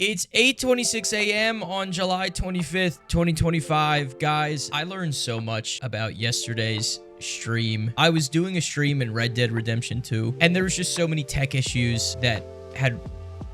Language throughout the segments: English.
It's 8:26 a.m. on July 25th, 2025. Guys, I learned so much about yesterday's stream. I was doing a stream in Red Dead Redemption 2, and there was just so many tech issues that had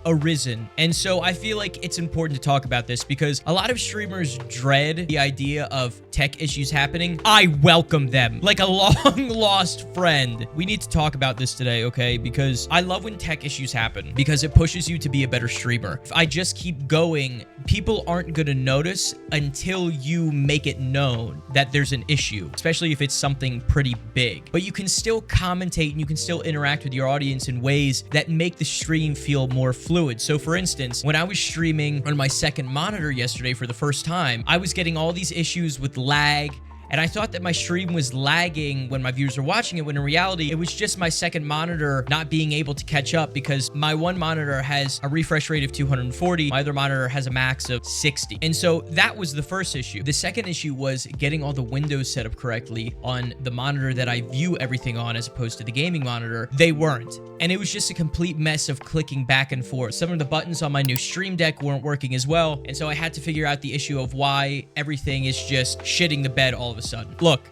arisen. And so I feel like it's important to talk about this because a lot of streamers dread the idea of tech issues happening. I welcome them like a long lost friend. We need to talk about this today, okay? Because I love when tech issues happen because it pushes you to be a better streamer. If I just keep going, people aren't gonna notice until you make it known that there's an issue, especially if it's something pretty big. But you can still commentate and you can still interact with your audience in ways that make the stream feel more fluid. So for instance, when I was streaming on my second monitor yesterday for the first time, I was getting all these issues with lag, and I thought that my stream was lagging when my viewers were watching it, when in reality, it was just my second monitor not being able to catch up because my one monitor has a refresh rate of 240. My other monitor has a max of 60. And so that was the first issue. The second issue was getting all the windows set up correctly on the monitor that I view everything on as opposed to the gaming monitor. They weren't. And it was just a complete mess of clicking back and forth. Some of the buttons on my new Stream Deck weren't working as well. And so I had to figure out the issue of why everything is just shitting the bed all of a sudden. Look,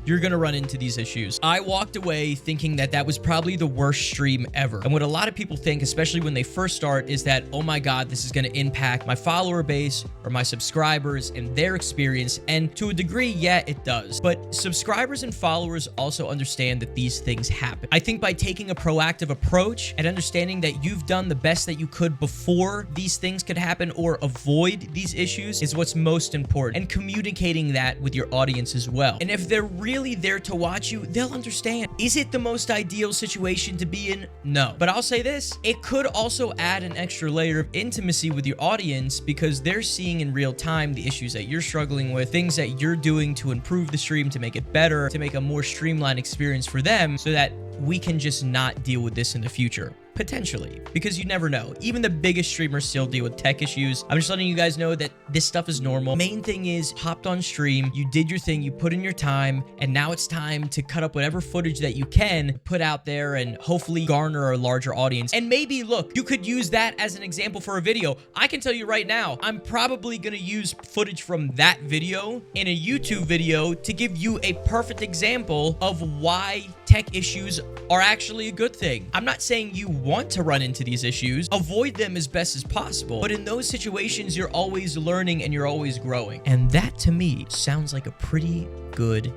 you're gonna run into these issues. I walked away thinking that that was probably the worst stream ever. And what a lot of people think, especially when they first start, is that, oh my God, this is gonna impact my follower base or my subscribers and their experience. And to a degree, yeah, it does. But subscribers and followers also understand that these things happen. I think by taking a proactive approach and understanding that you've done the best that you could before these things could happen or avoid these issues is what's most important. And communicating that with your audience as well. And if they're really there to watch you, they'll understand. Is it the most ideal situation to be in? No. But I'll say this, it could also add an extra layer of intimacy with your audience because they're seeing in real time the issues that you're struggling with, things that you're doing to improve the stream, to make it better, to make a more streamlined experience for them so that we can just not deal with this in the future. Potentially, because you never know. Even the biggest streamers still deal with tech issues. I'm just letting you guys know that this stuff is normal. Main thing is, hopped on stream, you did your thing, you put in your time, and now it's time to cut up whatever footage that you can put out there and hopefully garner a larger audience. And maybe, look, you could use that as an example for a video. I can tell you right now, I'm probably gonna use footage from that video in a YouTube video to give you a perfect example of why tech issues are actually a good thing. I'm not saying you want to run into these issues. Avoid them as best as possible. But in those situations, you're always learning and you're always growing. And that, to me, sounds like a pretty good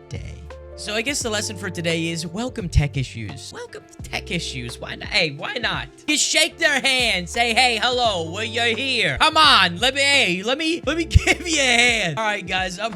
day. So I guess the lesson for today is welcome tech issues. Welcome to tech issues. Why not? Hey, why not? Just shake their hand. Say, hey, hello, well, you're here. Come on, let me give you a hand. All right, guys, I'm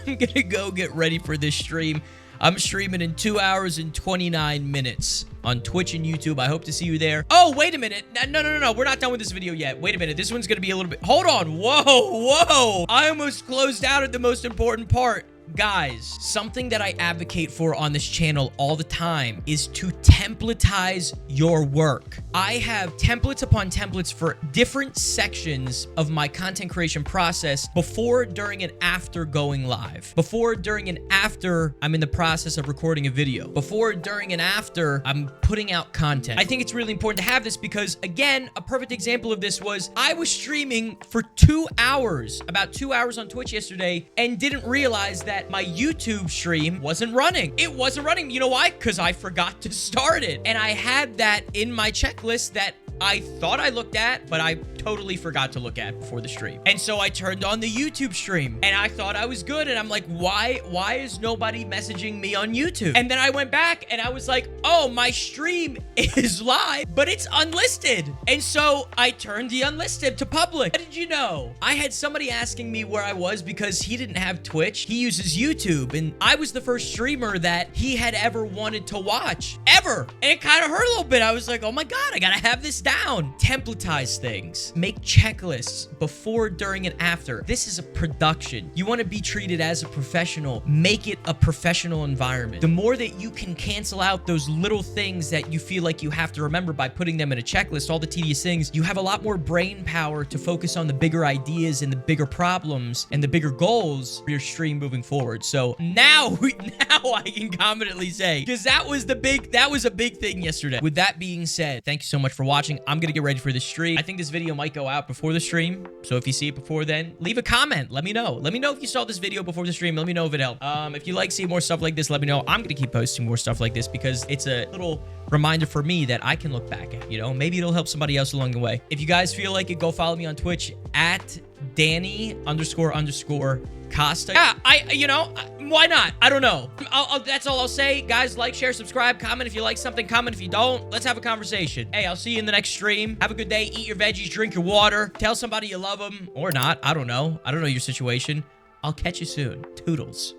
gonna go get ready for this stream. I'm streaming in 2 hours and 29 minutes on Twitch and YouTube. I hope to see you there. Oh, wait a minute. No. We're not done with this video yet. Wait a minute. This one's going to be a little bit... Hold on. Whoa. I almost closed out at the most important part. Guys, something that I advocate for on this channel all the time is to templatize your work. I have templates upon templates for different sections of my content creation process before, during, and after going live. Before, during, and after I'm in the process of recording a video. Before, during, and after I'm putting out content. I think it's really important to have this because, again, a perfect example of this was I was streaming for 2 hours, about 2 hours on Twitch yesterday, and didn't realize that my YouTube stream wasn't running. It wasn't running. You know why? Because I forgot to start it. And I had that in my checklist that I thought I looked at, but I totally forgot to look at before the stream. And so I turned on the YouTube stream and I thought I was good. And I'm like, why is nobody messaging me on YouTube? And then I went back and I was like, oh, my stream is live, but it's unlisted. And so I turned the unlisted to public. How did you know? I had somebody asking me where I was because he didn't have Twitch. He uses YouTube. And I was the first streamer that he had ever wanted to watch, ever. And it kind of hurt a little bit. I was like, oh my God, I gotta have this down. Templatize things. Make checklists before, during, and after. This is a production. You want to be treated as a professional. Make it a professional environment. The more that you can cancel out those little things that you feel like you have to remember by putting them in a checklist, all the tedious things, you have a lot more brain power to focus on the bigger ideas and the bigger problems and the bigger goals for your stream moving forward. So now I can confidently say, because that was a big thing yesterday. With that being said, thank you so much for watching. I'm gonna get ready for this stream. I think this video might might go out before the stream. So if you see it before then, leave a comment. Let me know. Let me know if you saw this video before the stream. Let me know if it helped. If you like seeing more stuff like this, let me know. I'm going to keep posting more stuff like this because it's a little reminder for me that I can look back at, you know, maybe it'll help somebody else along the way. If you guys feel like it, go follow me on Twitch at Danny__Costa. Yeah, why not? I don't know. That's all I'll say. Guys, like, share, subscribe, comment if you like something, comment if you don't. Let's have a conversation. Hey, I'll see you in the next stream. Have a good day. Eat your veggies, drink your water. Tell somebody you love them or not. I don't know. I don't know your situation. I'll catch you soon. Toodles.